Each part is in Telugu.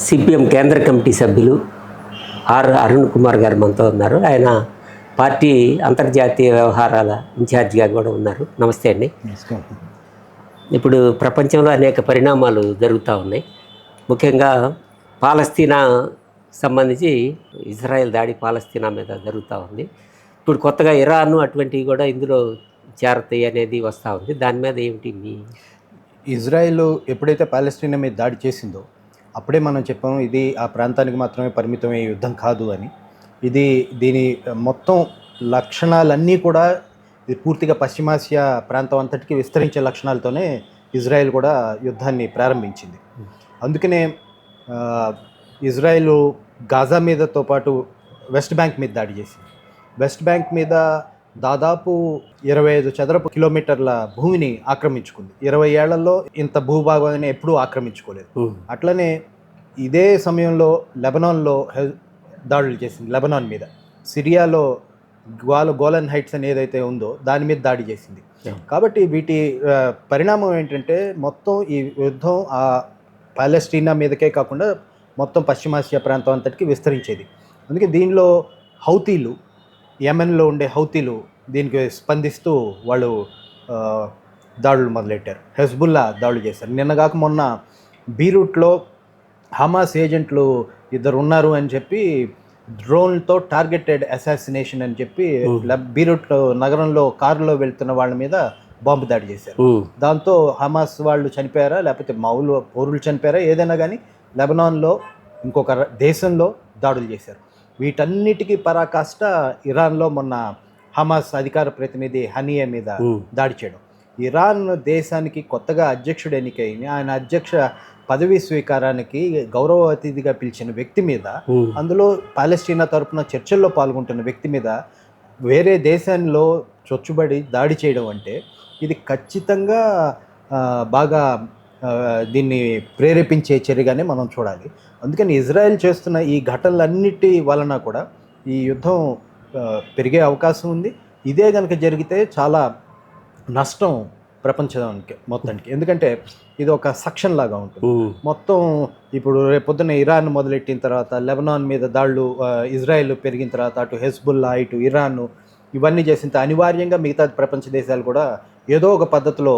సిపిఎం కేంద్ర కమిటీ సభ్యులు అరుణ్ కుమార్ గారు మనతో ఉన్నారు. ఆయన పార్టీ అంతర్జాతీయ వ్యవహారాల ఇన్ఛార్జిగా కూడా ఉన్నారు. నమస్తే అండి. ఇప్పుడు ప్రపంచంలో అనేక పరిణామాలు జరుగుతూ ఉన్నాయి. ముఖ్యంగా పాలస్తీనా సంబంధించి ఇజ్రాయెల్ దాడి పాలస్తీనా మీద జరుగుతూ ఉంది. ఇప్పుడు కొత్తగా ఇరాన్ అటువంటివి కూడా ఇందులో చేరతాయి అనేది వస్తూ ఉంది. దాని మీద ఏమిటి మీ? ఇజ్రాయెల్ ఎప్పుడైతే పాలస్తీనా మీద దాడి చేసిందో అప్పుడే మనం చెప్పాము ఇది ఆ ప్రాంతానికి మాత్రమే పరిమితమయ్యే యుద్ధం కాదు అని. దీని మొత్తం లక్షణాలన్నీ కూడా ఇది పూర్తిగా పశ్చిమాసియా ప్రాంతం అంతటికి విస్తరించే లక్షణాలతోనే ఇజ్రాయెల్ కూడా యుద్ధాన్ని ప్రారంభించింది. అందుకనే ఇజ్రాయెల్ గాజా మీదతో పాటు వెస్ట్ బ్యాంక్ మీద దాడి చేసింది. వెస్ట్ బ్యాంక్ మీద దాదాపు 25 చదరపు కిలోమీటర్ల భూమిని ఆక్రమించుకుంది. 20 ఏళ్లలో ఇంత భూభాగాన్ని ఎప్పుడూ ఆక్రమించుకోలేదు. అట్లనే ఇదే సమయంలో లెబనాన్లో దాడులు చేసింది. లెబనాన్ మీద, సిరియాలో గోలన్ హైట్స్ అని ఏదైతే ఉందో దాని మీద దాడి చేసింది. కాబట్టి వీటి పరిణామం ఏంటంటే మొత్తం ఈ యుద్ధం ఆ పాలస్తీనా మీదకే కాకుండా మొత్తం పశ్చిమాసియా ప్రాంతం అంతటికి విస్తరించేది. అందుకే దీనిలో హౌతీలు, యెమెన్లో ఉండే హౌతీలు దీనికి స్పందిస్తూ వాళ్ళు దాడులు మొదలెట్టారు. హెజ్బుల్లా దాడులు చేశారు. నిన్నగాక మొన్న బీరూట్లో హమాస్ ఏజెంట్లు 2 ఉన్నారు అని చెప్పి డ్రోన్తో టార్గెటెడ్ అసాసినేషన్ అని చెప్పి బీరూట్ నగరంలో కారులో వెళ్తున్న వాళ్ళ మీద బాంబు దాడి చేశారు. దాంతో హమాస్ వాళ్ళు చనిపోయారా లేకపోతే పౌరులు చనిపోయారా ఏదైనా కానీ లెబనాన్లో ఇంకొక దేశంలో దాడులు చేశారు. వీటన్నిటికీ పరాకాష్ట ఇరాన్లో మొన్న హమాస్ అధికార ప్రతినిధి హనియే మీద దాడి చేయడం. ఇరాన్ దేశానికి కొత్తగా అధ్యక్షుడు ఎన్నికైంది. ఆయన అధ్యక్ష పదవీ స్వీకారానికి గౌరవ అతిథిగా పిలిచిన వ్యక్తి మీద, అందులో పాలస్తీనా తరపున చర్చల్లో పాల్గొంటున్న వ్యక్తి మీద వేరే దేశంలో చొచ్చుబడి దాడి చేయడం అంటే ఇది ఖచ్చితంగా బాగా దీన్ని ప్రేరేపించే చర్యగానే మనం చూడాలి. అందుకని ఇజ్రాయెల్ చేస్తున్న ఈ ఘటనలన్నిటి వలన కూడా ఈ యుద్ధం పెరిగే అవకాశం ఉంది. ఇదే కనుక జరిగితే చాలా నష్టం ప్రపంచానికి మొత్తానికి. ఎందుకంటే ఇది ఒక సక్షన్ లాగా ఉంటుంది మొత్తం. ఇప్పుడు రేపొద్దున ఇరాన్ మొదలెట్టిన తర్వాత లెబనాన్ మీద దాళ్ళు, ఇజ్రాయెల్ పెరిగిన తర్వాత అటు హెజ్బుల్లా ఇటు ఇరాన్ ఇవన్నీ చేసిన అనివార్యంగా మిగతా ప్రపంచ దేశాలు కూడా ఏదో ఒక పద్ధతిలో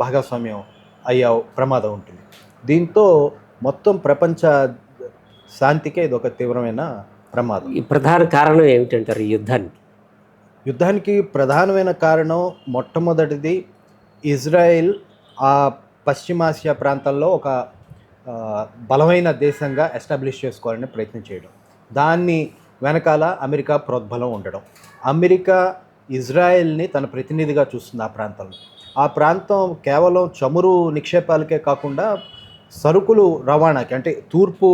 భాగస్వామ్యం అయ్యే ప్రమాదం ఉంటుంది. దీంతో మొత్తం ప్రపంచ శాంతికే ఇది ఒక తీవ్రమైన ప్రమాదం. ఈ ప్రధాన కారణం ఏమిటంటారు ఈ యుద్ధానికి ప్రధానమైన కారణం మొట్టమొదటిది ఇజ్రాయెల్ ఆ పశ్చిమాసియా ప్రాంతాల్లో ఒక బలమైన దేశంగా ఎస్టాబ్లిష్ చేసుకోవాలని ప్రయత్నం చేయడం. దాన్ని వెనకాల అమెరికా ప్రోద్బలం ఉండడం. అమెరికా ఇజ్రాయెల్ని తన ప్రతినిధిగా చూస్తుంది ఆ ప్రాంతంలో. ఆ ప్రాంతం కేవలం చమురు నిక్షేపాలకే కాకుండా సరుకులు రవాణాకి, అంటే తూర్పు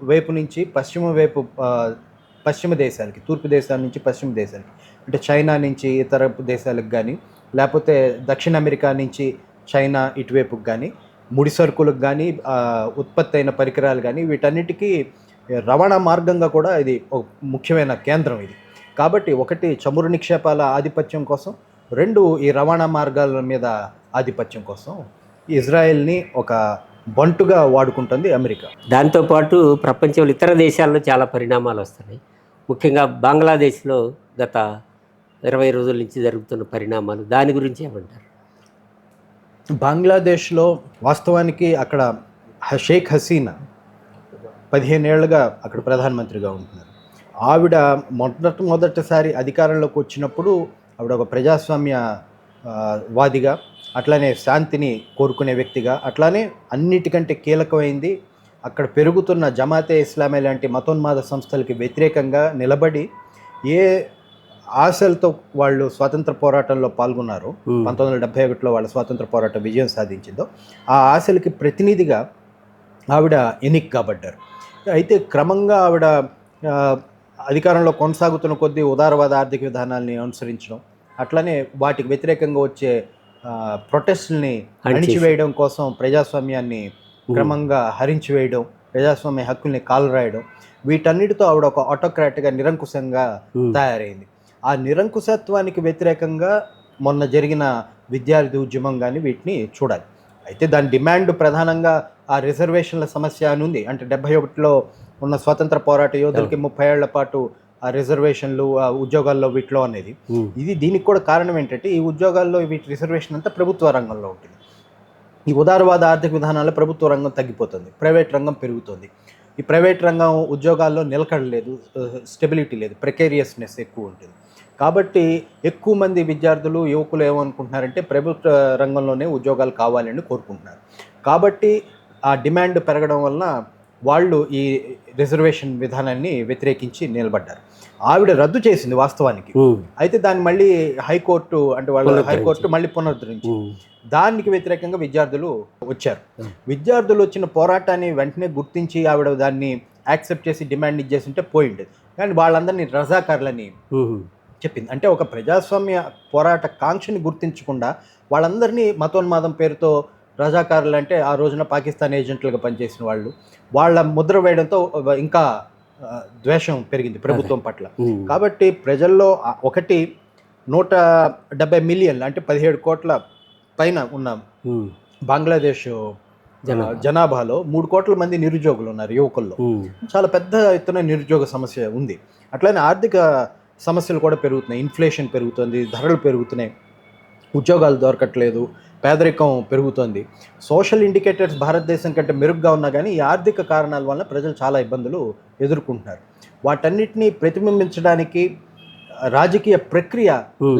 వైపు నుంచి పశ్చిమ దేశాలకి, తూర్పు దేశాల నుంచి పశ్చిమ దేశాలకి, అంటే చైనా నుంచి ఇతర దేశాలకు కానీ లేకపోతే దక్షిణ అమెరికా నుంచి చైనా ఇటువైపుకి కానీ ముడి సరుకులకు కానీ ఉత్పత్తి అయిన పరికరాలు కానీ వీటన్నిటికీ రవాణా మార్గంగా కూడా ఇది ఒక ముఖ్యమైన కేంద్రం ఇది. కాబట్టి ఒకటి చమురు నిక్షేపాల ఆధిపత్యం కోసం, 2 ఈ రవాణా మార్గాల మీద ఆధిపత్యం కోసం ఇజ్రాయెల్ని ఒక బంటుగా వాడుకుంటుంది అమెరికా. దాంతోపాటు ప్రపంచంలో ఇతర దేశాల్లో చాలా పరిణామాలు వస్తున్నాయి. ముఖ్యంగా బంగ్లాదేశ్లో గత 20 రోజుల నుంచి జరుగుతున్న పరిణామాలు, దాని గురించి ఏమంటారు? బంగ్లాదేశ్లో వాస్తవానికి అక్కడ షేక్ హసీనా 15 ఏళ్లుగా అక్కడ ప్రధానమంత్రిగా ఉంటున్నారు. ఆవిడ మొదటిసారి అధికారంలోకి వచ్చినప్పుడు ఆవిడ ఒక ప్రజాస్వామ్య వాదిగా, అట్లానే శాంతిని కోరుకునే వ్యక్తిగా, అట్లానే అన్నిటికంటే కీలకమైంది అక్కడ పెరుగుతున్న జమాతే ఇస్లామీ లాంటి మతోన్మాద సంస్థలకి వ్యతిరేకంగా నిలబడి ఏ ఆశలతో వాళ్ళు స్వాతంత్ర పోరాటంలో పాల్గొన్నారు, 1971లో వాళ్ళ స్వాతంత్ర పోరాటం విజయం సాధించిందో ఆ ఆశలకి ప్రతినిధిగా ఆవిడ ఎన్నికబడ్డారు. అయితే క్రమంగా ఆవిడ అధికారంలో కొనసాగుతున్న కొద్దీ ఉదారవాద ఆర్థిక విధానాల్ని అనుసరించడం, అట్లనే వాటికి వ్యతిరేకంగా వచ్చే ప్రొటెస్ట్ని అణిచివేయడం కోసం ప్రజాస్వామ్యాన్ని క్రమంగా హరించివేయడం, ప్రజాస్వామ్య హక్కుల్ని కాలరాయడం, వీటన్నిటితో ఆవిడ ఒక ఆటోక్రాట్గా నిరంకుశంగా తయారైంది. ఆ నిరంకుశత్వానికి వ్యతిరేకంగా మొన్న జరిగిన విద్యార్థి ఉద్యమం కానీ వీటిని చూడాలి. అయితే దాని డిమాండ్ ప్రధానంగా ఆ రిజర్వేషన్ల సమస్య అని ఉంది. అంటే 71లో ఉన్న స్వతంత్ర పోరాట యోధులకి 30 ఏళ్ల పాటు ఆ రిజర్వేషన్లు ఆ ఉద్యోగాల్లో వీటిలో అనేది దీనికి కూడా కారణం ఏంటంటే ఈ ఉద్యోగాల్లో వీటి రిజర్వేషన్ అంతా ప్రభుత్వ రంగంలో ఉంటుంది. ఈ ఉదారవాద ఆర్థిక విధానాల్లో ప్రభుత్వ రంగం తగ్గిపోతుంది, ప్రైవేట్ రంగం పెరుగుతుంది. ఈ ప్రైవేట్ రంగం ఉద్యోగాల్లో నిలకడలేదు, స్టెబిలిటీ లేదు, ప్రెకేరియస్నెస్ ఎక్కువ ఉంటుంది. కాబట్టి ఎక్కువ మంది విద్యార్థులు యువకులు ఏమనుకుంటున్నారంటే ప్రభుత్వ రంగంలోనే ఉద్యోగాలు కావాలని కోరుకుంటున్నారు. కాబట్టి ఆ డిమాండ్ పెరగడం వలన వాళ్ళు ఈ రిజర్వేషన్ విధానాన్ని వ్యతిరేకించి నిలబడ్డారు. ఆవిడ రద్దు చేసింది వాస్తవానికి. అయితే దాన్ని మళ్ళీ హైకోర్టు అంటే వాళ్ళ హైకోర్టు మళ్ళీ పునరుద్ధరించింది. దానికి వ్యతిరేకంగా విద్యార్థులు వచ్చారు. విద్యార్థులు వచ్చిన పోరాటాన్ని వెంటనే గుర్తించి ఆవిడ దాన్ని యాక్సెప్ట్ చేసి డిమాండ్ ఇచ్చేసింటే పోయింది. కానీ వాళ్ళందరినీ రజాకారులని చెప్పింది. అంటే ఒక ప్రజాస్వామ్య పోరాట కాంక్షని గుర్తించకుండా వాళ్ళందరినీ మతోన్మాదం పేరుతో రజాకారులు అంటే ఆ రోజున పాకిస్తాన్ ఏజెంట్లుగా పనిచేసిన వాళ్ళు, వాళ్ళ ముద్ర వేయడంతో ఇంకా ద్వేషం పెరిగింది ప్రభుత్వం పట్ల. కాబట్టి ప్రజల్లో ఒకటి 170 మిలియన్లు అంటే 17 కోట్ల పైన ఉన్న బంగ్లాదేశ్ జనాభాలో 3 కోట్ల మంది నిరుద్యోగులు ఉన్నారు యువకుల్లో. చాలా పెద్ద ఎత్తున నిరుద్యోగ సమస్య ఉంది. అట్లనే ఆర్థిక సమస్యలు కూడా పెరుగుతున్నాయి. ఇన్ఫ్లేషన్ పెరుగుతుంది, ధరలు పెరుగుతున్నాయి, ఉద్యోగాలు దొరకట్లేదు, పేదరికం పెరుగుతోంది. సోషల్ ఇండికేటర్స్ భారతదేశం కంటే మెరుగ్గా ఉన్నా కానీ ఈ ఆర్థిక కారణాల వల్ల ప్రజలు చాలా ఇబ్బందులు ఎదుర్కొంటున్నారు. వాటన్నిటినీ ప్రతిబింబించడానికి రాజకీయ ప్రక్రియ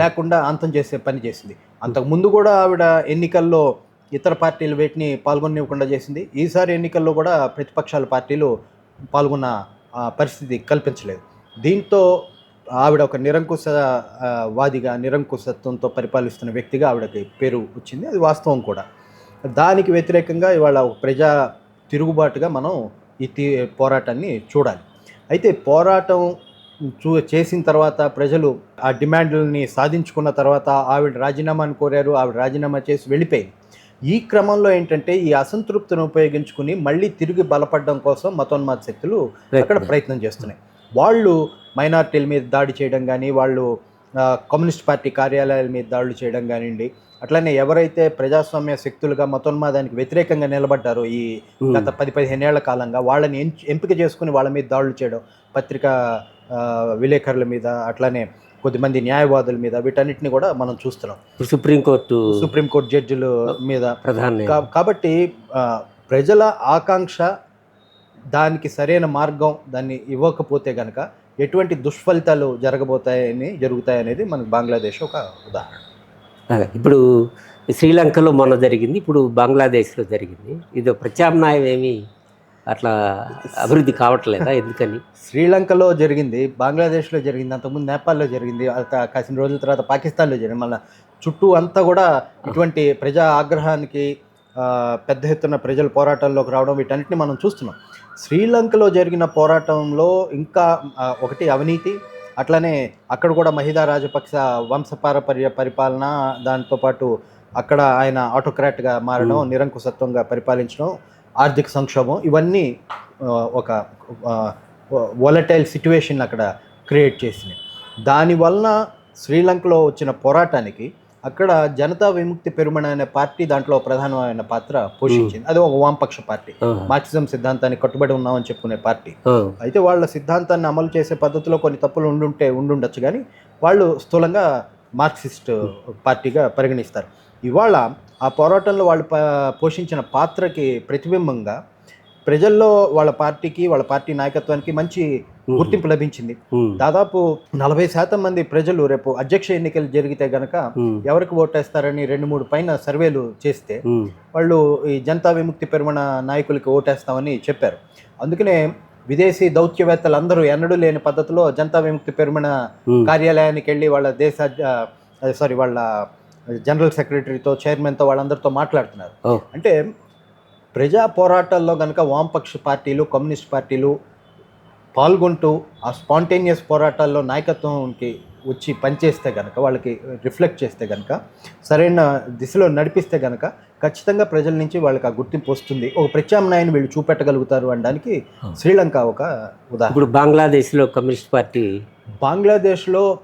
లేకుండా అంతం చేసే పని చేసింది. అంతకుముందు కూడా ఆవిడ ఎన్నికల్లో ఇతర పార్టీలు వీటిని పాల్గొనివ్వకుండా చేసింది. ఈసారి ఎన్నికల్లో కూడా ప్రతిపక్షాల పార్టీలు పాల్గొన్న పరిస్థితి కల్పించలేదు. దీంతో ఆవిడ ఒక నిరంకుశవాదిగా, నిరంకుశత్వంతో పరిపాలిస్తున్న వ్యక్తిగా ఆవిడకి పేరు వచ్చింది. అది వాస్తవం కూడా. దానికి వ్యతిరేకంగా ఇవాళ ఒక ప్రజా తిరుగుబాటుగా మనం ఈ పోరాటాన్ని చూడాలి. అయితే పోరాటం చేసిన తర్వాత ప్రజలు ఆ డిమాండ్లని సాధించుకున్న తర్వాత ఆవిడ రాజీనామాను కోరారు. ఆవిడ రాజీనామా చేసి వెళ్ళిపోయింది. ఈ క్రమంలో ఏంటంటే ఈ అసంతృప్తిని ఉపయోగించుకుని మళ్ళీ తిరిగి బలపడడం కోసం మతోన్మాద శక్తులు అక్కడ ప్రయత్నం చేస్తున్నాయి. వాళ్ళు మైనారిటీల మీద దాడి చేయడం కానీ, వాళ్ళు కమ్యూనిస్ట్ పార్టీ కార్యాలయాల మీద దాడులు చేయడం కానివ్వండి, అట్లనే ఎవరైతే ప్రజాస్వామ్య శక్తులుగా మతోన్మాదానికి వ్యతిరేకంగా నిలబడ్డారో ఈ గత 10-15 ఏళ్ల కాలంగా వాళ్ళని ఎంపిక చేసుకుని వాళ్ళ మీద దాడులు చేయడం, పత్రికా విలేకరుల మీద, అట్లానే కొద్దిమంది న్యాయవాదుల మీద, వీటన్నిటిని కూడా మనం చూస్తున్నాం. సుప్రీంకోర్టు జడ్జిల మీద కాబట్టి ప్రజల ఆకాంక్ష దానికి సరైన మార్గం దాన్ని ఇవ్వకపోతే కనుక ఎటువంటి దుష్ఫలితాలు జరుగుతాయనేది మనకు బంగ్లాదేశ్ ఒక ఉదాహరణ. ఇప్పుడు శ్రీలంకలో మొన్న జరిగింది, ఇప్పుడు బంగ్లాదేశ్లో జరిగింది. ఇది ప్రత్యామ్నాయం ఏమి అట్లా అభివృద్ధి కావట్లేదా? ఎందుకని? శ్రీలంకలో జరిగింది, బంగ్లాదేశ్లో జరిగింది, అంతకుముందు నేపాల్లో జరిగింది, కాసిన రోజుల తర్వాత పాకిస్తాన్లో జరిగింది. మళ్ళీ చుట్టూ అంతా కూడా ఇటువంటి ప్రజా ఆగ్రహానికి పెద్ద ఎత్తున ప్రజల పోరాటాల్లోకి రావడం వీటన్నిటిని మనం చూస్తున్నాం. శ్రీలంకలో జరిగిన పోరాటంలో ఇంకా ఒకటి అవినీతి, అట్లనే అక్కడ కూడా మహిదా రాజపక్స వంశపారపర్య పరిపాలన, దాంతోపాటు అక్కడ ఆయన ఆటోక్రాట్గా మారడం, నిరంకుశత్వంగా పరిపాలించడం, ఆర్థిక సంక్షోభం, ఇవన్నీ ఒక వోలటైల్ సిట్యువేషన్ అక్కడ క్రియేట్ చేసినాయి. దానివలన శ్రీలంకలో వచ్చిన పోరాటానికి అక్కడ జనతా విముక్తి పెరుమణ అనే పార్టీ దాంట్లో ప్రధానమైన పాత్ర పోషించింది. అది ఒక వామపక్ష పార్టీ, మార్క్సిజం సిద్ధాంతానికి కట్టుబడి ఉన్నామని చెప్పుకునే పార్టీ. అయితే వాళ్ళ సిద్ధాంతాన్ని అమలు చేసే పద్ధతిలో కొన్ని తప్పులు ఉండుండొచ్చు, కానీ వాళ్ళు స్థూలంగా మార్క్సిస్ట్ పార్టీగా పరిగణిస్తారు. ఇవాళ ఆ పోరాటంలో వాళ్ళు పోషించిన పాత్రకి ప్రతిబింబంగా ప్రజల్లో వాళ్ళ పార్టీకి, వాళ్ళ పార్టీ నాయకత్వానికి మంచి గుర్తింపు లభించింది. దాదాపు 40% మంది ప్రజలు రేపు అధ్యక్ష ఎన్నికలు జరిగితే గనక ఎవరికి ఓటేస్తారని 2-3 పైన సర్వేలు చేస్తే వాళ్ళు ఈ జనతా విముక్తి పెరుమణ నాయకులకి ఓటేస్తామని చెప్పారు. అందుకనే విదేశీ దౌత్యవేత్తలందరూ ఎన్నడూ లేని పద్ధతిలో జనతా విముక్తి పెరుమణ కార్యాలయానికి వెళ్ళి వాళ్ళ వాళ్ళ జనరల్ సెక్రటరీతో, చైర్మన్తో, వాళ్ళందరితో మాట్లాడుతున్నారు. అంటే ప్రజా పోరాటాల్లో కనుక వామపక్ష పార్టీలు, కమ్యూనిస్ట్ పార్టీలు పాల్గొంటూ ఆ స్పాంటేనియస్ పోరాటాల్లో నాయకత్వంకి వచ్చి పనిచేస్తే కనుక, వాళ్ళకి రిఫ్లెక్ట్ చేస్తే కనుక, సరైన దిశలో నడిపిస్తే కనుక ఖచ్చితంగా ప్రజల నుంచి వాళ్ళకి ఆ గుర్తింపు వస్తుంది. ఒక ప్రత్యామ్నాయాన్ని వీళ్ళు చూపెట్టగలుగుతారు అనడానికి శ్రీలంక ఒక ఉదాహరణ. ఇప్పుడు బంగ్లాదేశ్లో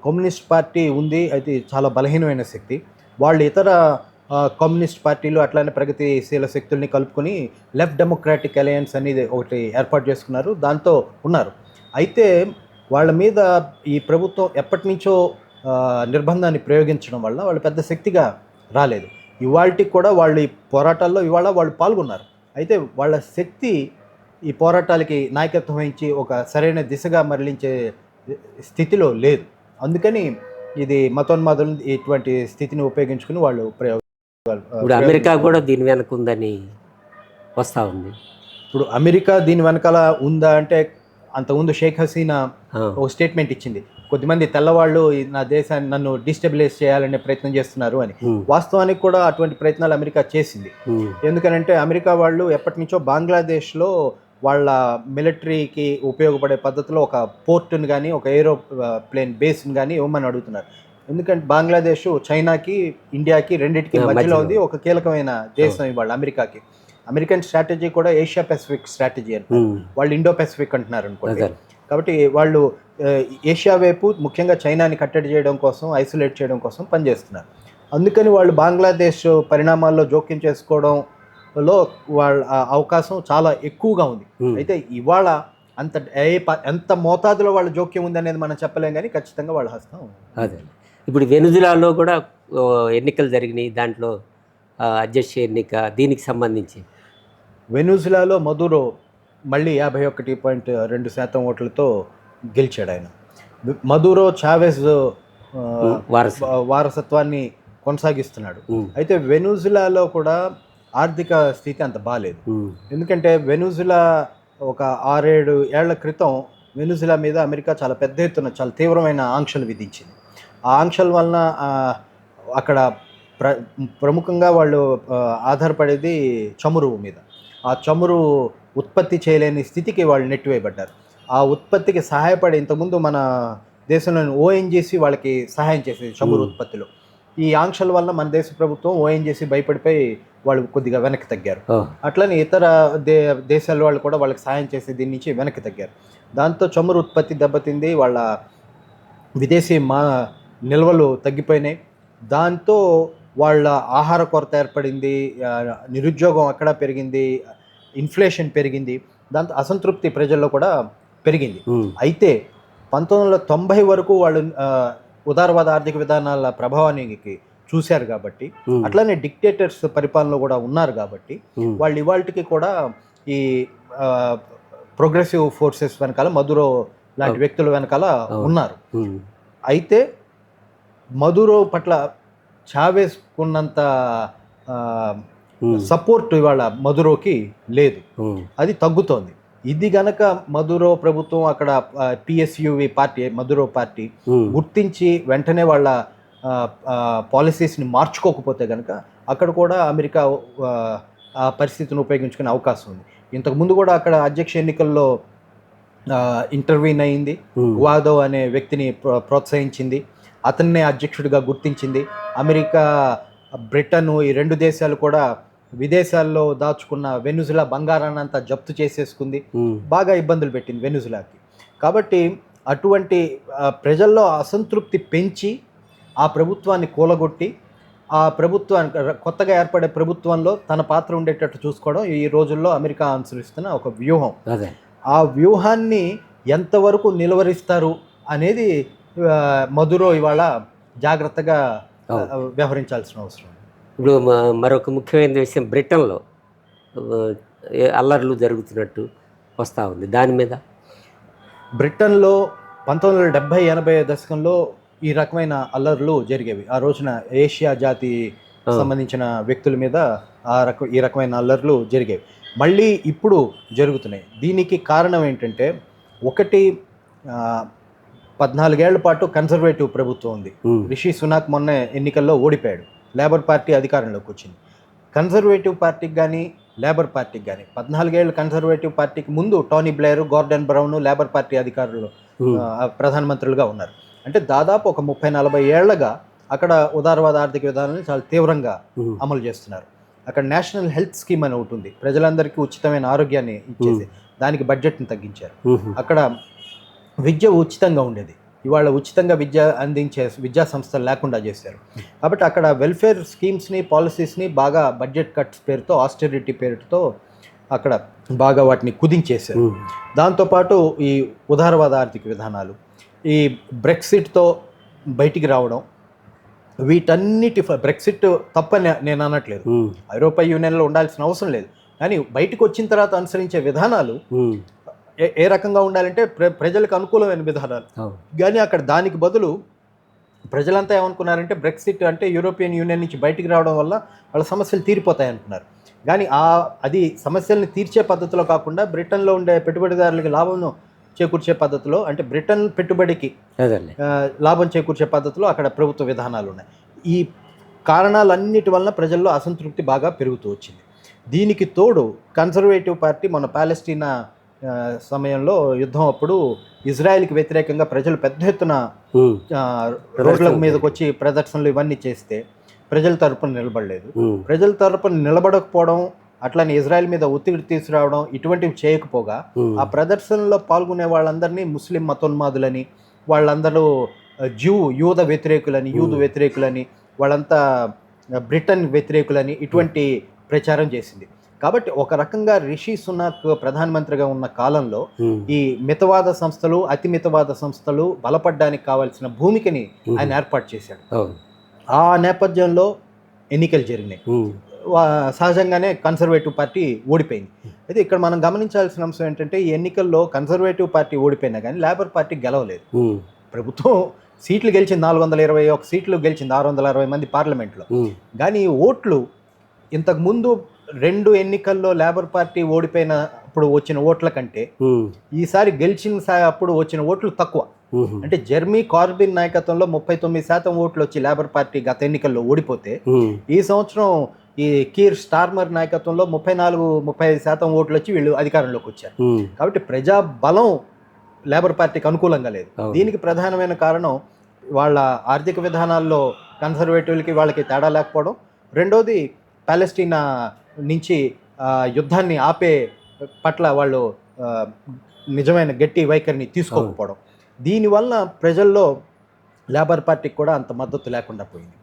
కమ్యూనిస్ట్ పార్టీ ఉంది. అయితే చాలా బలహీనమైన శక్తి. వాళ్ళు ఇతర కమ్యూనిస్ట్ పార్టీలు అట్లానే ప్రగతిశీల శక్తుల్ని కలుపుకొని లెఫ్ట్ డెమోక్రాటిక్ అలయన్స్ అనేది ఒకటి ఏర్పాటు చేసుకున్నారు, దాంతో ఉన్నారు. అయితే వాళ్ళ మీద ఈ ప్రభుత్వం ఎప్పటి నుంచో నిర్బంధాన్ని ప్రయోగించడం వల్ల వాళ్ళు పెద్ద శక్తిగా రాలేదు. ఇవాళకి కూడా వాళ్ళు ఈ పోరాటాల్లో ఇవాళ వాళ్ళు పాల్గొన్నారు. అయితే వాళ్ళ శక్తి ఈ పోరాటాలకి నాయకత్వం వహించి ఒక సరైన దిశగా మరలించే స్థితిలో లేదు. అందుకని ఇది మతోన్మాదులు ఇటువంటి స్థితిని ఉపయోగించుకుని వాళ్ళు ఇప్పుడు అమెరికా కూడా దీని వెనక ఉందని వస్తూ ఉంది. ఇప్పుడు అమెరికా దీని వెనకాల ఉందా అంటే, అంతకుముందు షేక్ హసీనా ఒక స్టేట్మెంట్ ఇచ్చింది, కొద్దిమంది తెల్లవాళ్ళు నా దేశాన్ని నన్ను డిస్టెబిలైజ్ చేయాలనే ప్రయత్నం చేస్తున్నారు అని. వాస్తవానికి కూడా అటువంటి ప్రయత్నాలు అమెరికా చేసింది. ఎందుకనంటే అమెరికా వాళ్ళు ఎప్పటి నుంచో బంగ్లాదేశ్లో వాళ్ళ మిలిటరీకి ఉపయోగపడే పద్ధతిలో ఒక పోర్టును కానీ ఒక ఏరోప్లేన్ బేస్ని కానీ ఇవ్వమని అడుగుతున్నారు. ఎందుకంటే బంగ్లాదేశ్ చైనాకి ఇండియాకి రెండింటికి మధ్యలో ఉంది, ఒక కీలకమైన దేశం ఇవాళ అమెరికాకి. అమెరికన్ స్ట్రాటజీ కూడా ఏషియా పెసిఫిక్ స్ట్రాటజీ అంటారు, వాళ్ళు ఇండో పెసిఫిక్ అంటున్నారు అనుకోండి. కాబట్టి వాళ్ళు ఏషియా వైపు ముఖ్యంగా చైనాని కట్టడి చేయడం కోసం, ఐసోలేట్ చేయడం కోసం పనిచేస్తున్నారు. అందుకని వాళ్ళు బంగ్లాదేశ్ పరిణామాల్లో జోక్యం చేసుకోవడంలో వాళ్ళ అవకాశం చాలా ఎక్కువగా ఉంది. అయితే ఇవాళ ఎంత మోతాదులో వాళ్ళ జోక్యం ఉందనేది మనం చెప్పలేం, కానీ ఖచ్చితంగా వాళ్ళ హస్తం అదే. ఇప్పుడు వెనుజులాలో కూడా ఎన్నికలు జరిగినాయి, దాంట్లో అధ్యక్ష ఎన్నిక, దీనికి సంబంధించి వెనుజులాలో మదురో మళ్ళీ 51.2% ఓట్లతో గెలిచాడు. ఆయన మదురో చావెజ్ వారసత్వాన్ని కొనసాగిస్తున్నాడు. అయితే వెనుజులాలో కూడా ఆర్థిక స్థితి అంత బాగాలేదు. ఎందుకంటే వెనుజులా ఒక 6-7 ఏళ్ల క్రితం వెనుజులా మీద అమెరికా చాలా పెద్ద ఎత్తున చాలా తీవ్రమైన ఆంక్షలు విధించింది. ఆ ఆంక్షల వలన అక్కడ ప్రముఖంగా వాళ్ళు ఆధారపడేది చమురు మీద. ఆ చమురు ఉత్పత్తి చేయలేని స్థితికి వాళ్ళు నెట్టివేయబడ్డారు. ఆ ఉత్పత్తికి సహాయపడే, ఇంతకుముందు మన దేశంలోని ఓఎన్జీసీ వాళ్ళకి సహాయం చేసేది చమురు ఉత్పత్తిలో. ఈ ఆంక్షల వల్ల మన దేశ ప్రభుత్వం ఓఎన్జీసీ భయపడిపోయి వాళ్ళు కొద్దిగా వెనక్కి తగ్గారు. అట్లనే ఇతర దేశాల వాళ్ళు కూడా వాళ్ళకి సహాయం చేసే దీని నుంచి వెనక్కి తగ్గారు. దాంతో చమురు ఉత్పత్తి దెబ్బతింది, వాళ్ళ విదేశీ నిల్వలు తగ్గిపోయినాయి. దాంతో వాళ్ళ ఆహార కొరత ఏర్పడింది, నిరుద్యోగం అక్కడ పెరిగింది, ఇన్ఫ్లేషన్ పెరిగింది, దాంతో అసంతృప్తి ప్రజల్లో కూడా పెరిగింది. అయితే 1990 వరకు వాళ్ళు ఉదారవాద ఆర్థిక విధానాల ప్రభావానికి చూశారు కాబట్టి, అట్లానే డిక్టేటర్స్ పరిపాలనలో కూడా ఉన్నారు కాబట్టి వాళ్ళు ఇవాళకి కూడా ఈ ప్రోగ్రెసివ్ ఫోర్సెస్ వెనకాల, మదురో లాంటి వ్యక్తుల వెనకాల ఉన్నారు. అయితే మదురో పట్ల చావెజ్ ఉన్నంత సపోర్ట్ ఇవాళ మదురోకి లేదు, అది తగ్గుతోంది. ఇది గనక మదురో ప్రభుత్వం అక్కడ పిఎస్యువి పార్టీ, మదురో పార్టీ గుర్తించి వెంటనే వాళ్ళ పాలసీస్ని మార్చుకోకపోతే కనుక అక్కడ కూడా అమెరికా ఆ పరిస్థితిని ఉపయోగించుకునే అవకాశం ఉంది. ఇంతకుముందు కూడా అక్కడ అధ్యక్ష ఎన్నికల్లో ఇంటర్వ్యూన్ అయింది, గువాడో అనే వ్యక్తిని ప్రోత్సహించింది, అతన్నే అధ్యక్షుడిగా గుర్తించింది. అమెరికా, బ్రిటన్ ఈ 2 దేశాలు కూడా విదేశాల్లో దాచుకున్న వెనుజులా బంగారాన్ని అంతా జప్తు చేసేసుకుంది, బాగా ఇబ్బందులు పెట్టింది వెనుజులాకి. కాబట్టి అటువంటి ప్రజల్లో అసంతృప్తి పెంచి ఆ ప్రభుత్వాన్ని కూలగొట్టి ఆ ప్రభుత్వానికి, కొత్తగా ఏర్పడే ప్రభుత్వంలో తన పాత్ర ఉండేటట్టు చూసుకోవడం ఈ రోజుల్లో అమెరికా అనుసరిస్తున్న ఒక వ్యూహం. ఆ వ్యూహాన్ని ఎంతవరకు నిలువరిస్తారు అనేది మదురో ఇవాళ జాగ్రత్తగా వ్యవహరించాల్సిన అవసరం. ఇప్పుడు మరొక ముఖ్యమైన విషయం, బ్రిటన్లో అల్లర్లు జరుగుతున్నట్టు వస్తూ ఉంది, దాని మీద బ్రిటన్లో 1970-80 దశకంలో ఈ రకమైన అల్లర్లు జరిగేవి. ఆ రోజున ఏషియా జాతి సంబంధించిన వ్యక్తుల మీద ఈ రకమైన అల్లర్లు జరిగేవి. మళ్ళీ ఇప్పుడు జరుగుతున్నాయి. దీనికి కారణం ఏంటంటే, ఒకటి 14 ఏళ్ల పాటు కన్సర్వేటివ్ ప్రభుత్వం ఉంది. రిషి సునాక్ మొన్న ఎన్నికల్లో ఓడిపోయాడు, లేబర్ పార్టీ అధికారంలోకి వచ్చింది. కన్సర్వేటివ్ పార్టీకి కానీ లేబర్ పార్టీకి కానీ 14 ఏళ్ళు కన్సర్వేటివ్ పార్టీకి ముందు Tony Blair, garden brown labour party అధికారులు ప్రధానమంత్రులుగా ఉన్నారు. అంటే దాదాపు ఒక 30-40 ఏళ్లగా అక్కడ ఉదారవాద ఆర్థిక విధానాన్ని చాలా తీవ్రంగా అమలు చేస్తున్నారు. అక్కడ నేషనల్ హెల్త్ స్కీమ్ అని ఒకటి ఉంది, ప్రజలందరికీ ఉచితమైన ఆరోగ్యాన్ని ఇచ్చేసి దానికి బడ్జెట్ని తగ్గించారు. అక్కడ విద్య ఉచితంగా ఉండేది, ఇవాళ ఉచితంగా విద్య అందించే విద్యా సంస్థలు లేకుండా చేశారు. కాబట్టి అక్కడ వెల్ఫేర్ స్కీమ్స్ని, పాలసీస్ని బాగా బడ్జెట్ కట్స్ పేరుతో, ఆస్టెరిటీ పేరుతో అక్కడ బాగా వాటిని కుదించేశారు. దాంతోపాటు ఈ ఉదారవాద ఆర్థిక విధానాలు, ఈ బ్రెక్సిట్తో బయటికి రావడం, వీటన్నిటి బ్రెక్సిట్ తప్పని నేను అనట్లేదు, ఐరోపా యూనియన్లో ఉండాల్సిన అవసరం లేదు. కానీ బయటకు వచ్చిన తర్వాత అనుసరించే విధానాలు ఏ రకంగా ఉండాలంటే ప్రజలకు అనుకూలమైన విధానాలు. కానీ అక్కడ దానికి బదులు ప్రజలంతా ఏమనుకున్నారంటే బ్రెక్సిట్ అంటే యూరోపియన్ యూనియన్ నుంచి బయటికి రావడం వల్ల వాళ్ళ సమస్యలు తీరిపోతాయి అనుకున్నారు. కానీ అది సమస్యల్ని తీర్చే పద్ధతిలో కాకుండా బ్రిటన్లో ఉండే పెట్టుబడిదారులకి లాభం చేకూర్చే పద్ధతిలో, అంటే బ్రిటన్ పెట్టుబడికి లాభం చేకూర్చే పద్ధతిలో అక్కడ ప్రభుత్వ విధానాలు ఉన్నాయి. ఈ కారణాలన్నిటి వలన ప్రజల్లో అసంతృప్తి బాగా పెరుగుతూ వచ్చింది. దీనికి తోడు కన్సర్వేటివ్ పార్టీ మొన్న పాలెస్టీనా సమయంలో యుద్ధం అప్పుడు ఇజ్రాయెల్కి వ్యతిరేకంగా ప్రజలు పెద్ద ఎత్తున రోడ్ల మీదకి వచ్చి ప్రదర్శనలు ఇవన్నీ చేస్తే ప్రజల తరపున నిలబడలేదు. ప్రజల తరపున నిలబడకపోవడం, అట్లని ఇజ్రాయెల్ మీద ఒత్తిడి తీసుకురావడం, ఇటువంటివి చేయకపోగా ఆ ప్రదర్శనలో పాల్గొనే వాళ్ళందరినీ ముస్లిం మతోన్మాదులని, వాళ్ళందరూ యూద వ్యతిరేకులని, వాళ్ళంతా బ్రిటన్ వ్యతిరేకులని ఇటువంటి ప్రచారం చేసింది. కాబట్టి ఒక రకంగా రిషి సునాక్ ప్రధానమంత్రిగా ఉన్న కాలంలో ఈ మితవాద సంస్థలు, అతి మితవాద సంస్థలు బలపడడానికి కావాల్సిన భూమికని ఆయన ఏర్పాటు చేశాడు. ఆ నేపథ్యంలో ఎన్నికలు జరిగినాయి. సహజంగానే కన్సర్వేటివ్ పార్టీ ఓడిపోయింది. అయితే ఇక్కడ మనం గమనించాల్సిన అంశం ఏంటంటే ఈ ఎన్నికల్లో కన్సర్వేటివ్ పార్టీ ఓడిపోయినా కానీ లేబర్ పార్టీ గెలవలేదు. ప్రభుత్వం సీట్లు గెలిచింది, 421 సీట్లు గెలిచింది, 660 మంది పార్లమెంట్లో. కానీ ఓట్లు ఇంతకుముందు 2 ఎన్నికల్లో లేబర్ పార్టీ ఓడిపోయినప్పుడు వచ్చిన ఓట్ల కంటే ఈసారి గెలిచిన అప్పుడు వచ్చిన ఓట్లు తక్కువ. అంటే జెర్మీ కార్బిన్ నాయకత్వంలో 39% ఓట్లు వచ్చి లేబర్ పార్టీ గత ఎన్నికల్లో ఓడిపోతే, ఈ సంవత్సరం ఈ కీర్ స్టార్మర్ నాయకత్వంలో 34-35% ఓట్లు వచ్చి వీళ్ళు అధికారంలోకి వచ్చారు. కాబట్టి ప్రజా బలం లేబర్ పార్టీకి అనుకూలంగా లేదు. దీనికి ప్రధానమైన కారణం వాళ్ళ ఆర్థిక విధానాల్లో కన్సర్వేటివ్లకి వాళ్ళకి తేడా లేకపోవడం. రెండోది పాలెస్టీనా నుంచి యుద్ధాన్ని ఆపే పట్ల వాళ్ళు నిజమైన గట్టి వైఖరిని తీసుకోకపోవడం. దీనివల్ల ప్రజల్లో లేబర్ పార్టీకి కూడా అంత మద్దతు లేకుండా పోయింది.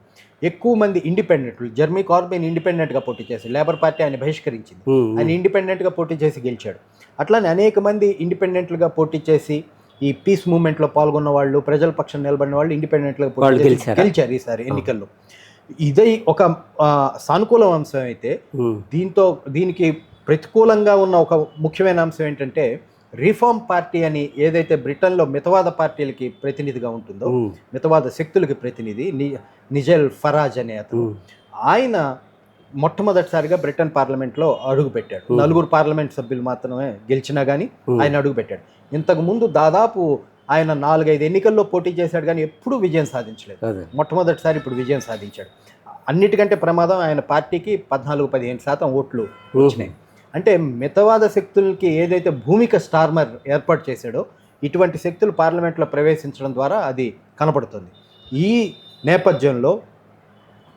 ఎక్కువ మంది ఇండిపెండెంట్లు, జెర్మీ కార్బిన్ ఇండిపెండెంట్గా పోటీ చేశారు, లేబర్ పార్టీ ఆయన బహిష్కరించింది, ఆయన ఇండిపెండెంట్గా పోటీ చేసి గెలిచాడు. అట్లానే అనేక మంది ఇండిపెండెంట్లుగా పోటీ చేసి ఈ పీస్ మూవ్మెంట్లో పాల్గొన్న వాళ్ళు, ప్రజల పక్షం నిలబడిన వాళ్ళు ఇండిపెండెంట్గా పోటీ చేసి గెలిచారు ఈసారి ఎన్నికల్లో. ఇదే ఒక సానుకూల అంశం అయితే, దీనికి ప్రతికూలంగా ఉన్న ఒక ముఖ్యమైన అంశం ఏంటంటే రిఫార్మ్ పార్టీ అని ఏదైతే బ్రిటన్లో మితవాద పార్టీలకి ప్రతినిధిగా ఉంటుందో, మితవాద శక్తులకి ప్రతినిధి నిజెల్ ఫరాజ్ అనే అతను, ఆయన మొట్టమొదటిసారిగా బ్రిటన్ పార్లమెంట్లో అడుగుపెట్టాడు. 4 పార్లమెంట్ సభ్యులు మాత్రమే గెలిచినా కానీ ఆయన అడుగుపెట్టాడు. ఇంతకుముందు దాదాపు ఆయన 4-5 ఎన్నికల్లో పోటీ చేశాడు కానీ ఎప్పుడూ విజయం సాధించలేదు. మొట్టమొదటిసారి ఇప్పుడు విజయం సాధించాడు. అన్నిటికంటే ప్రమాదం ఆయన పార్టీకి 14-15% ఓట్లు వచ్చినాయి. అంటే మితవాద శక్తులకి ఏదైతే భూమిక స్టార్మర్ ఏర్పాటు చేశాడో ఇటువంటి శక్తులు పార్లమెంట్లో ప్రవేశించడం ద్వారా అది కనపడుతుంది. ఈ నేపథ్యంలో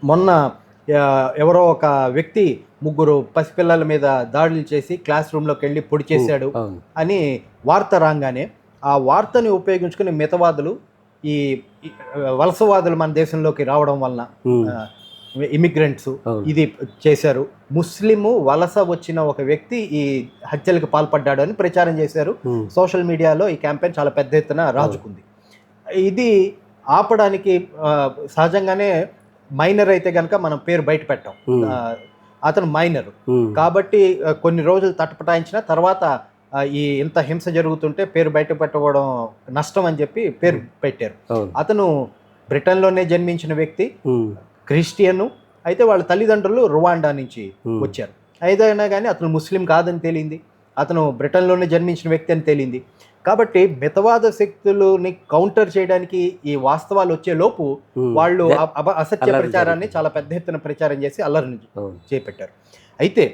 మొన్న ఎవరో ఒక వ్యక్తి 3 పసిపిల్లల మీద దాడులు చేసి క్లాస్ రూమ్లోకి వెళ్ళి పొడి చేశాడు అని వార్త రాగానే ఆ వార్తని ఉపయోగించుకుని మితవాదులు, ఈ వలసవాదులు మన దేశంలోకి రావడం వలన ఇమిగ్రెంట్స్ ఇది చేశారు. ముస్లిము వలస వచ్చిన ఒక వ్యక్తి ఈ హత్యలకు పాల్పడ్డాడు అని ప్రచారం చేశారు. సోషల్ మీడియాలో ఈ క్యాంపెయిన్ చాలా పెద్ద ఎత్తున రాజుకుంది. ఇది ఆపడానికి సహజంగానే మైనర్ అయితే కనుక మనం పేరు బయట పెట్టాం, అతను మైనర్ కాబట్టి కొన్ని రోజులు తటపటాయించిన తర్వాత ఇంత హింస జరుగుతుంటే పేరు బయట పెట్టడం నష్టం అని చెప్పి పేరు పెట్టారు. అతను బ్రిటన్లోనే జన్మించిన వ్యక్తి, క్రిస్టియన్ అయితే, వాళ్ళ తల్లిదండ్రులు రువాండా నుంచి వచ్చారు. అయినా కానీ అతను ముస్లిం కాదని తేలింది, అతను బ్రిటన్లోనే జన్మించిన వ్యక్తి అని తేలింది. కాబట్టి మితవాద శక్తులని కౌంటర్ చేయడానికి ఈ వాస్తవాలు వచ్చే లోపు వాళ్ళు అసత్య ప్రచారాన్ని చాలా పెద్ద ఎత్తున ప్రచారం చేసి అల్లరిని చేపట్టారు. అయితే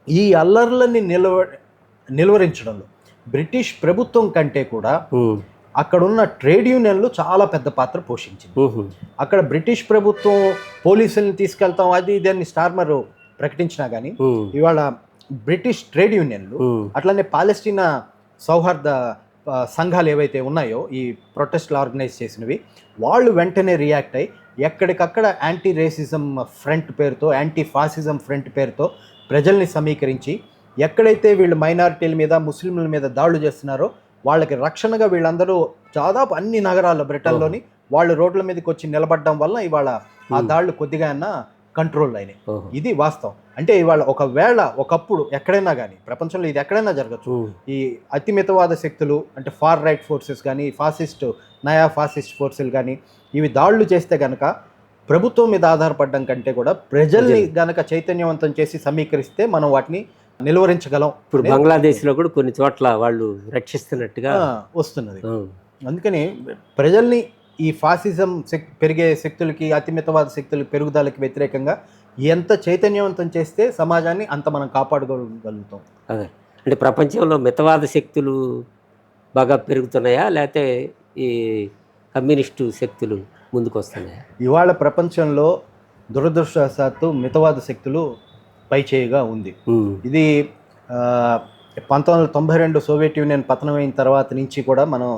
ఈ అల్లర్లని నిలువరించడంలో బ్రిటిష్ ప్రభుత్వం కంటే కూడా అక్కడున్న ట్రేడ్ యూనియన్లు చాలా పెద్ద పాత్ర పోషించింది. అక్కడ బ్రిటిష్ ప్రభుత్వం పోలీసుల్ని తీసుకెళ్తాం అది ఇదని స్టార్మర్ ప్రకటించినా కానీ ఇవాళ బ్రిటిష్ ట్రేడ్ యూనియన్లు, అట్లనే పాలెస్టీనా సౌహార్ద సంఘాలు ఏవైతే ఉన్నాయో ఈ ప్రొటెస్ట్లు ఆర్గనైజ్ చేసినవి, వాళ్ళు వెంటనే రియాక్ట్ అయ్యి ఎక్కడికక్కడ యాంటీ రేసిజం ఫ్రంట్ పేరుతో, యాంటీ ఫాసిజం ఫ్రంట్ పేరుతో ప్రజల్ని సమీకరించి ఎక్కడైతే వీళ్ళు మైనారిటీల మీద, ముస్లింల మీద దాడులు చేస్తున్నారో వాళ్ళకి రక్షణగా వీళ్ళందరూ దాదాపు అన్ని నగరాల్లో బ్రిటన్లోని వాళ్ళు రోడ్ల మీదకి వచ్చి నిలబడడం వల్ల ఇవాళ ఆ దాడులు కొద్దిగా కంట్రోల్ అయినాయి. ఇది వాస్తవం. అంటే ఇవాళ ఒకవేళ ఒకప్పుడు ఎక్కడైనా కానీ ప్రపంచంలో ఇది ఎక్కడైనా జరగచ్చు, ఈ అతిమితవాద శక్తులు అంటే ఫార్ రైట్ ఫోర్సెస్ కానీ, నయా ఫాసిస్ట్ ఫోర్సులు కానీ ఇవి దాడులు చేస్తే కనుక ప్రభుత్వం మీద ఆధారపడడం కంటే కూడా ప్రజల్ని గనక చైతన్యవంతం చేసి సమీకరిస్తే మనం వాటిని నిలువరించగలం. ఇప్పుడు బంగ్లాదేశ్లో కూడా కొన్ని చోట్ల వాళ్ళు రక్షిస్తున్నట్టుగా వస్తున్నది. అందుకని ప్రజల్ని ఈ ఫాసిజం పెరిగే శక్తులకి, అతిమితవాద శక్తుల పెరుగుదలకి వ్యతిరేకంగా ఎంత చైతన్యవంతం చేస్తే సమాజాన్ని అంత మనం కాపాడుకోగలుగుతాం. అదే అంటే ప్రపంచంలో మితవాద శక్తులు బాగా పెరుగుతున్నాయా, లేకపోతే ఈ కమ్యూనిస్టు శక్తులు ముందుకు వస్తున్నాయా? ఇవాళ ప్రపంచంలో దురదృష్టవశాత్తు మితవాద శక్తులు పైచేయిగా ఉంది. ఇది 1992 సోవియట్ యూనియన్ పతనమైన తర్వాత నుంచి కూడా మనం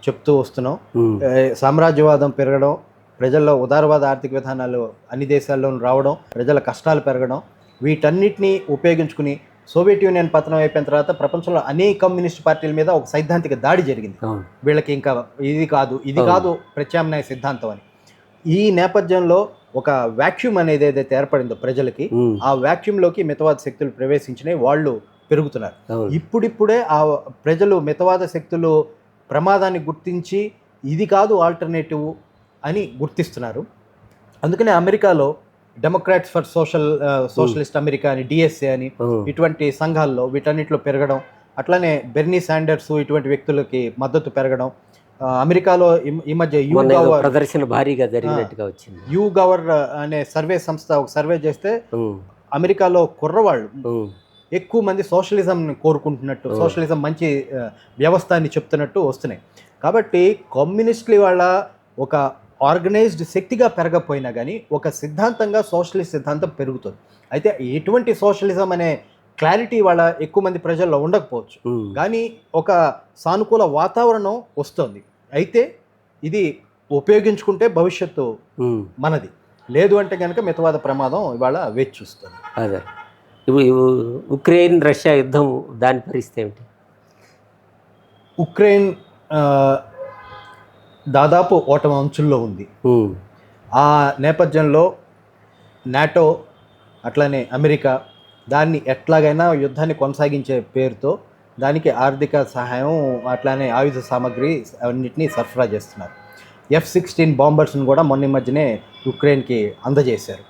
చెప్తూ వస్తున్నాం. సామ్రాజ్యవాదం పెరగడం, ప్రజల్లో ఉదారవాద ఆర్థిక విధానాలు అన్ని దేశాల్లోనూ రావడం, ప్రజల కష్టాలు పెరగడం, వీటన్నిటిని ఉపయోగించుకుని సోవియట్ యూనియన్ పతనం అయిపోయిన తర్వాత ప్రపంచంలో అనేక కమ్యూనిస్ట్ పార్టీల మీద ఒక సైద్ధాంతిక దాడి జరిగింది. వీళ్ళకి ఇంకా ఇది కాదు ప్రత్యామ్నాయ సిద్ధాంతం అని. ఈ నేపథ్యంలో ఒక వాక్యూమ్ అనేది ఏదైతే ఏర్పడిందో ప్రజలకి, ఆ వాక్యూమ్లోకి మితవాద శక్తులు ప్రవేశించినాయి, వాళ్ళు పెరుగుతున్నారు. ఇప్పుడిప్పుడే ఆ ప్రజలు మితవాద శక్తులు ప్రమాదాన్ని గుర్తించి ఇది కాదు ఆల్టర్నేటివ్ అని గుర్తిస్తున్నారు. అందుకనే అమెరికాలో డెమోక్రాట్స్ ఫర్ సోషలిస్ట్ అమెరికా అని, డిఎస్ఏ అని ఇటువంటి సంఘాల్లో వీటన్నిటిలో పెరగడం, అట్లానే బెర్నీ శాండర్స్ ఇటువంటి వ్యక్తులకి మద్దతు పెరగడం, అమెరికాలో ఈ మధ్య ప్రదర్శన భారీగా జరిగినట్టుగా వచ్చింది. యుగవర్ అనే సర్వే సంస్థ ఒక సర్వే చేస్తే అమెరికాలో కుర్రవాళ్ళు ఎక్కువ మంది సోషలిజం కోరుకుంటున్నట్టు, సోషలిజం మంచి వ్యవస్థ అని చెప్తున్నట్టు వస్తున్నాయి. కాబట్టి కమ్యూనిస్టులు వాళ్ళ ఒక ఆర్గనైజ్డ్ శక్తిగా పెరగపోయినా కానీ ఒక సిద్ధాంతంగా సోషలిస్ట్ సిద్ధాంతం పెరుగుతుంది. అయితే ఎటువంటి సోషలిజం అనే క్లారిటీ వాళ్ళ ఎక్కువ మంది ప్రజల్లో ఉండకపోవచ్చు, కానీ ఒక సానుకూల వాతావరణం వస్తుంది. అయితే ఇది ఉపయోగించుకుంటే భవిష్యత్తు మనది, లేదు అంటే కనుక మితవాద ప్రమాదం ఇవాళ వేచి చూస్తుంది. అదే ఇప్పుడు ఉక్రెయిన్ రష్యా యుద్ధం దాని పరిస్థితి ఏమిటి? ఉక్రెయిన్ దాదాపు ఓటమి అంచుల్లో ఉంది. ఆ నేపథ్యంలో నాటో అట్లానే అమెరికా దాన్ని ఎట్లాగైనా యుద్ధాన్ని కొనసాగించే పేరుతో దానికి ఆర్థిక సహాయం అట్లానే ఆయుధ సామాగ్రి అన్నింటినీ సరఫరా చేస్తున్నారు. F-16 బాంబర్స్ని కూడా మొన్న మధ్యనే ఉక్రెయిన్కి అందజేశారు.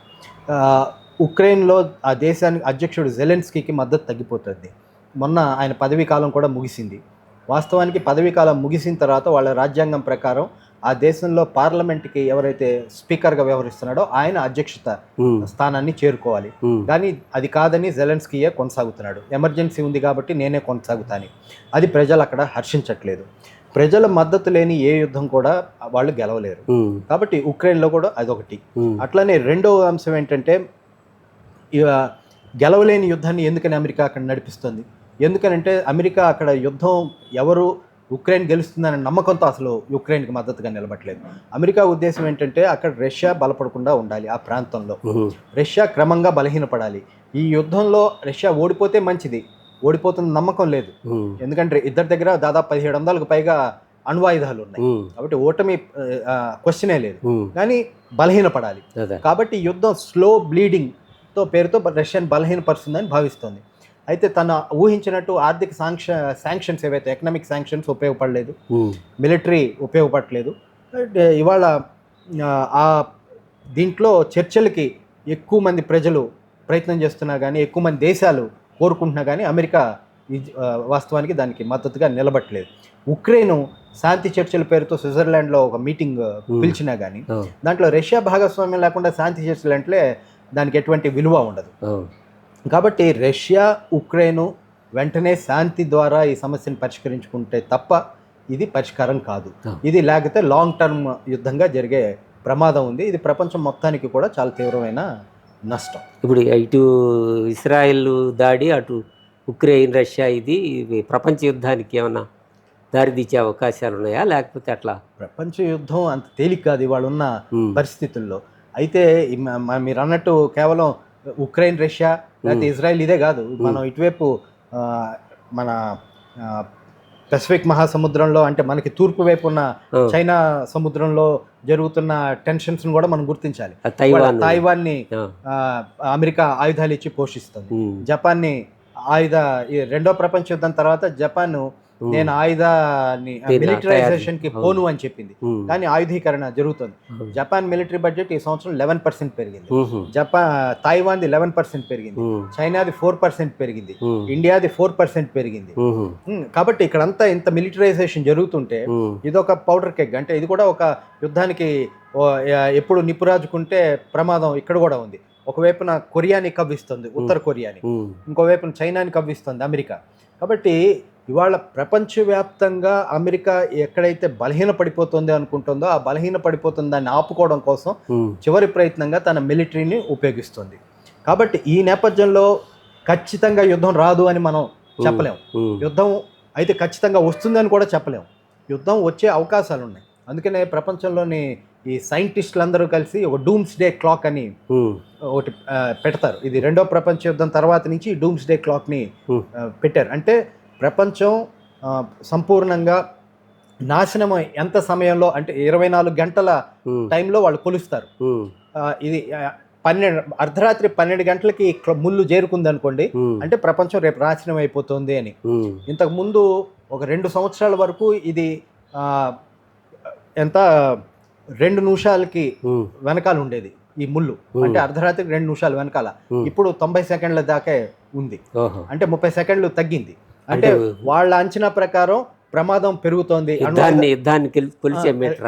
ఉక్రెయిన్లో ఆ దేశానికి అధ్యక్షుడు జెలెన్స్కీకి మద్దతు తగ్గిపోతుంది. మొన్న ఆయన పదవీ కాలం కూడా ముగిసింది. వాస్తవానికి పదవీ కాలం ముగిసిన తర్వాత వాళ్ళ రాజ్యాంగం ప్రకారం ఆ దేశంలో పార్లమెంట్కి ఎవరైతే స్పీకర్గా వ్యవహరిస్తున్నాడో ఆయన అధ్యక్షత స్థానాన్ని చేరుకోవాలి. కానీ అది కాదని జెలెన్స్కీయే కొనసాగుతున్నాడు. ఎమర్జెన్సీ ఉంది కాబట్టి నేనే కొనసాగుతాను. అది ప్రజలు అక్కడ హర్షించట్లేదు. ప్రజల మద్దతు లేని ఏ యుద్ధం కూడా వాళ్ళు గెలవలేరు. కాబట్టి ఉక్రెయిన్లో కూడా అదొకటి. అట్లనే రెండవ అంశం ఏంటంటే, గెలవలేని యుద్ధాన్ని ఎందుకని అమెరికా అక్కడ నడిపిస్తుంది? ఎందుకనంటే అమెరికా అక్కడ యుద్ధం ఎవరు ఉక్రెయిన్ గెలుస్తుందనే నమ్మకంతో అసలు యుక్రెయిన్కి మద్దతుగా నిలబడలేదు. అమెరికా ఉద్దేశం ఏంటంటే అక్కడ రష్యా బలపడకుండా ఉండాలి, ఆ ప్రాంతంలో రష్యా క్రమంగా బలహీనపడాలి. ఈ యుద్ధంలో రష్యా ఓడిపోతే మంచిది, ఓడిపోతున్న నమ్మకం లేదు. ఎందుకంటే ఇద్దరి దగ్గర దాదాపు 1700కు పైగా అణ్వాయుధాలు ఉన్నాయి. కాబట్టి ఓటమి క్వశ్చనే లేదు, కానీ బలహీనపడాలి. కాబట్టి యుద్ధం స్లో బ్లీడింగ్తో పేరుతో రష్యాని బలహీనపరుస్తుందని భావిస్తోంది. అయితే తన ఊహించినట్టు ఆర్థిక శాంక్షన్స్ ఏవైతే ఎకనామిక్ శాంక్షన్స్ ఉపయోగపడలేదు, మిలిటరీ ఉపయోగపడలేదు. ఇవాళ ఆ దీంట్లో చర్చలకి ఎక్కువ మంది ప్రజలు ప్రయత్నం చేస్తున్నా కానీ, ఎక్కువ మంది దేశాలు కోరుకుంటున్నా కానీ అమెరికా వాస్తవానికి దానికి మద్దతుగా నిలబట్టలేదు. ఉక్రెయిన్ శాంతి చర్చల పేరుతో స్విట్జర్లాండ్లో ఒక మీటింగ్ పిలిచినా కానీ దాంట్లో రష్యా భాగస్వామ్యం లేకుండా శాంతి చర్చలు అంటే దానికి ఎటువంటి విలువ ఉండదు. కాబట్టి రష్యా ఉక్రెయిన్ వెంటనే శాంతి ద్వారా ఈ సమస్యను పరిష్కరించుకుంటే తప్ప ఇది పరిష్కారం కాదు. ఇది లేకపోతే లాంగ్ టర్మ్ యుద్ధంగా జరిగే ప్రమాదం ఉంది. ఇది ప్రపంచం మొత్తానికి కూడా చాలా తీవ్రమైన నష్టం. ఇప్పుడు ఇటు ఇస్రాయెల్ దాడి, అటు ఉక్రెయిన్ రష్యా, ఇది ప్రపంచ యుద్ధానికి ఏమన్నా దారితీసే అవకాశాలు ఉన్నాయా, లేకపోతే అట్లా? ప్రపంచ యుద్ధం అంత తేలిక కాదు ఇవాళ ఉన్న పరిస్థితుల్లో. అయితే మీరు అన్నట్టు కేవలం ఉక్రెయిన్, రష్యా లేకపోతే ఇజ్రాయెల్ ఇదే కాదు. మనం ఇటువైపు మన పెసిఫిక్ మహాసముద్రంలో అంటే మనకి తూర్పు వైపు ఉన్న చైనా సముద్రంలో జరుగుతున్న టెన్షన్స్ కూడా మనం గుర్తించాలి. తైవాన్ని అమెరికా ఆయుధాలు ఇచ్చి పోషిస్తుంది. జపాన్ని ఈ రెండో ప్రపంచ యుద్ధం తర్వాత జపాన్ నేను ఆయుధాన్ని మిలిటరైజేషన్ కి పోను అని చెప్పింది, కానీ ఆయుధీకరణ జరుగుతుంది. జపాన్ మిలిటరీ బడ్జెట్ ఈ సంవత్సరం 11% పెరిగింది. తైవాన్ది 11% పెరిగింది. చైనాది 4% పెరిగింది. ఇండియాది 4% పెరిగింది. కాబట్టి ఇక్కడంతా ఇంత మిలిటరైజేషన్ జరుగుతుంటే ఇదొక పౌడర్ కెగ్. అంటే ఇది కూడా ఒక యుద్ధానికి ఎప్పుడు నిప్పురాజుకుంటే ప్రమాదం ఇక్కడ కూడా ఉంది. ఒకవైపున కొరియాని కవ్విస్తుంది ఉత్తర కొరియాని, ఇంకోవైపున చైనాని కవ్విస్తుంది అమెరికా. కాబట్టి ఇవాళ ప్రపంచవ్యాప్తంగా అమెరికా ఎక్కడైతే బలహీన పడిపోతుంది అనుకుంటుందో ఆ బలహీన పడిపోతుంది దాన్ని ఆపుకోవడం కోసం చివరి ప్రయత్నంగా తన మిలిటరీని ఉపయోగిస్తుంది. కాబట్టి ఈ నేపథ్యంలో ఖచ్చితంగా యుద్ధం రాదు అని మనం చెప్పలేము. యుద్ధం అయితే ఖచ్చితంగా వస్తుందని కూడా చెప్పలేము. యుద్ధం వచ్చే అవకాశాలు ఉన్నాయి. అందుకనే ప్రపంచంలోని ఈ సైంటిస్టులు అందరూ కలిసి ఒక డూమ్స్ డే క్లాక్ అని ఒకటి పెడతారు. ఇది రెండో ప్రపంచ యుద్ధం తర్వాత నుంచి డూమ్స్ డే క్లాక్ని పెట్టారు. అంటే ప్రపంచం సంపూర్ణంగా నాశనం ఎంత సమయంలో అంటే 24 గంటల టైంలో వాళ్ళు కొలుస్తారు. ఇది అర్ధరాత్రి 12 గంటలకి ముళ్ళు చేరుకుంది అనుకోండి, అంటే ప్రపంచం రేపు నాశనం అయిపోతుంది అని. ఇంతకు ముందు ఒక 2 సంవత్సరాల వరకు ఇది ఎంత 2 నిమిషాలకి వెనకాల ఉండేది ఈ ముళ్ళు, అంటే అర్ధరాత్రికి 2 నిమిషాలు వెనకాల. ఇప్పుడు 90 సెకండ్ల దాకా ఉంది, అంటే 30 సెకండ్లు తగ్గింది. అంటే వాళ్ళ అంచనా ప్రకారం ప్రమాదం పెరుగుతోంది. యుద్ధాన్ని కొలిచే మీటర్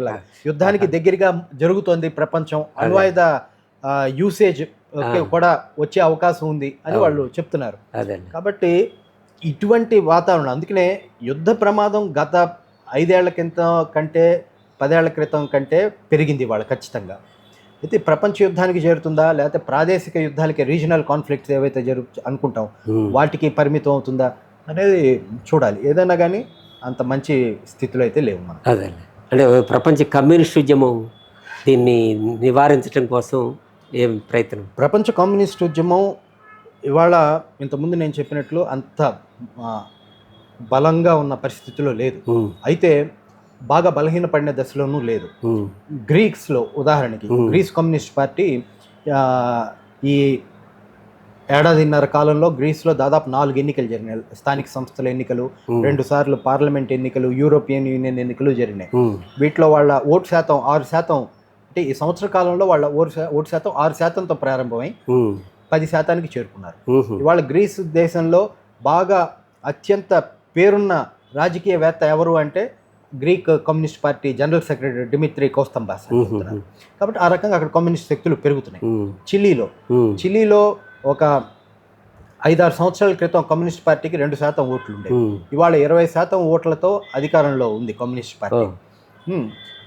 లాగా యుద్ధానికి దగ్గరగా జరుగుతోంది ప్రపంచం. అణ్వాయుధ యూసేజ్ కూడా వచ్చే అవకాశం ఉంది అని వాళ్ళు చెప్తున్నారు. కాబట్టి ఇటువంటి వాతావరణం, అందుకనే యుద్ధ ప్రమాదం గత 5 ఏళ్ల క్రితం కంటే 10 ఏళ్ల క్రితం కంటే పెరిగింది వాళ్ళు ఖచ్చితంగా. అయితే ప్రపంచ యుద్ధానికి చేరుతుందా, లేకపోతే ప్రాదేశిక యుద్ధాలకి, రీజనల్ కాన్ఫ్లిక్ట్స్ ఏవైతే అనుకుంటాం వాటికి పరిమితం అవుతుందా అనేది చూడాలి. ఏదైనా కానీ అంత మంచి స్థితిలో అయితే లేవు మనం. అదే అంటే ప్రపంచ కమ్యూనిస్ట్ ఉద్యమం దీన్ని నివారించడం కోసం ఏం ప్రయత్నం? ప్రపంచ కమ్యూనిస్ట్ ఉద్యమం ఇవాళ ఇంతకుముందు నేను చెప్పినట్లు అంత బలంగా ఉన్న పరిస్థితిలో లేదు. అయితే బాగా బలహీనపడిన దశలోనూ లేదు. గ్రీక్స్లో ఉదాహరణకి గ్రీస్ కమ్యూనిస్ట్ పార్టీ ఈ ఏడాదిన్నర కాలంలో గ్రీస్లో దాదాపు 4 ఎన్నికలు జరిగినాయి. స్థానిక సంస్థల ఎన్నికలు, 2 సార్లు పార్లమెంట్ ఎన్నికలు, యూరోపియన్ యూనియన్ ఎన్నికలు జరిగినాయి. వీటిలో వాళ్ళ ఓటు శాతం 6%, అంటే ఈ సంవత్సర కాలంలో వాళ్ళ ఓటు శాతం 6%తో ప్రారంభమై 10%కి చేరుకున్నారు. ఇవాళ గ్రీస్ దేశంలో బాగా అత్యంత పేరున్న రాజకీయవేత్త ఎవరు అంటే Greek communist party general secretary Dimitri Koutsoumbas అని చెప్తున్నారు. కాబట్టి ఆ రకంగా అక్కడ కమ్యూనిస్ట్ శక్తులు పెరుగుతున్నాయి. చిలీలో ఒక 5-6 సంవత్సరాల క్రితం కమ్యూనిస్ట్ పార్టీకి 2% ఓట్లు ఉండేవి. ఇవాళ 20% ఓట్లతో అధికారంలో ఉంది కమ్యూనిస్ట్ పార్టీ.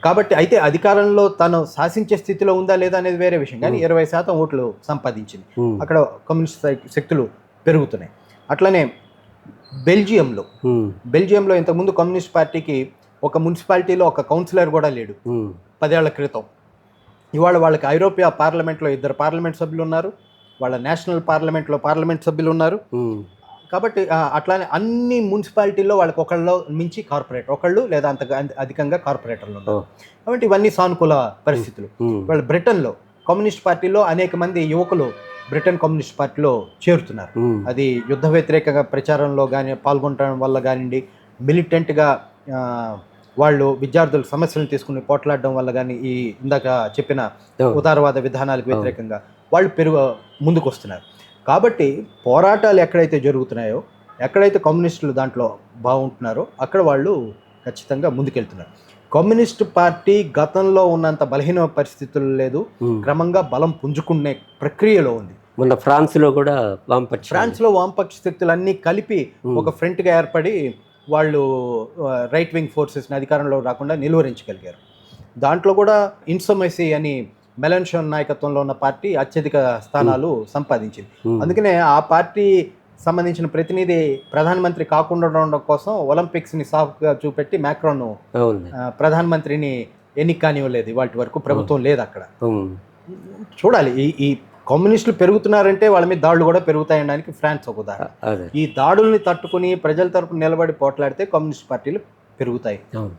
కాబట్టి అయితే అధికారంలో తను శాసించే స్థితిలో ఉందా లేదా అనేది వేరే విషయం, కానీ 20% ఓట్లు సంపాదించింది. అక్కడ కమ్యూనిస్ట్ శక్తులు పెరుగుతున్నాయి. అట్లనే బెల్జియంలో ఇంతకుముందు కమ్యూనిస్ట్ పార్టీకి ఒక మున్సిపాలిటీలో ఒక కౌన్సిలర్ కూడా లేడు 10 ఏళ్ల క్రితం. ఇవాళ వాళ్ళకి ఐరోపియా పార్లమెంట్లో 2 పార్లమెంట్ సభ్యులు ఉన్నారు, వాళ్ళ నేషనల్ పార్లమెంట్లో పార్లమెంట్ సభ్యులు ఉన్నారు. కాబట్టి అట్లానే అన్ని మున్సిపాలిటీల్లో వాళ్ళకి ఒకళ్ళు మించి కార్పొరేటర్, ఒకళ్ళు లేదా అంత అధికంగా కార్పొరేటర్లు ఉన్నారు. కాబట్టి ఇవన్నీ సానుకూల పరిస్థితులు. వాళ్ళ బ్రిటన్లో కమ్యూనిస్ట్ పార్టీలో అనేక మంది యువకులు బ్రిటన్ కమ్యూనిస్ట్ పార్టీలో చేరుతున్నారు. అది యుద్ధ వ్యతిరేక ప్రచారంలో కానీ పాల్గొనడం వల్ల కానివ్వండి, మిలిటెంట్గా వాళ్ళు విద్యార్థుల సమస్యలను తీసుకుని పోట్లాడడం వల్ల కానీ, ఈ ఇందాక చెప్పిన ఉదారవాద విధానాలకు వ్యతిరేకంగా వాళ్ళు ముందుకు వస్తున్నారు. కాబట్టి పోరాటాలు ఎక్కడైతే జరుగుతున్నాయో, ఎక్కడైతే కమ్యూనిస్టులు దాంట్లో బాగుంటున్నారో అక్కడ వాళ్ళు ఖచ్చితంగా ముందుకెళ్తున్నారు. కమ్యూనిస్ట్ పార్టీ గతంలో ఉన్నంత బలహీన పరిస్థితులు లేదు, క్రమంగా బలం పుంజుకునే ప్రక్రియలో ఉంది. మొన్న ఫ్రాన్స్లో వామపక్ష శక్తులన్నీ కలిపి ఒక ఫ్రంట్గా ఏర్పడి వాళ్ళు రైట్ వింగ్ ఫోర్సెస్ని అధికారంలో రాకుండా నిలువరించగలిగారు. దాంట్లో కూడా ఇన్సోమెసీ అని మెలన్షోన్ నాయకత్వంలో ఉన్న పార్టీ అత్యధిక స్థానాలు సంపాదించింది. అందుకనే ఆ పార్టీ సంబంధించిన ప్రతినిధి ప్రధానమంత్రి కాకుండా ఉండడం కోసం ఒలింపిక్స్ని సాఫ్గా చూపెట్టి మ్యాక్రాన్ అవును. ప్రధానమంత్రిని ఎన్నిక కానివ్వలేదు. వాటి వరకు ప్రభుత్వం లేదు అక్కడ. ఉమ్. చూడాలి, ఈ కమ్యూనిస్టులు పెరుగుతున్నారంటే వాళ్ళ మీద దాడులు కూడా పెరుగుతాయనడానికి ఫ్రాన్స్ ఒక ఉదాహరణ. అదే. ఈ దాడుల్ని తట్టుకుని ప్రజల తరపున నిలబడి పోట్లాడితే కమ్యూనిస్ట్ పార్టీలు పెరుగుతాయి. అవును.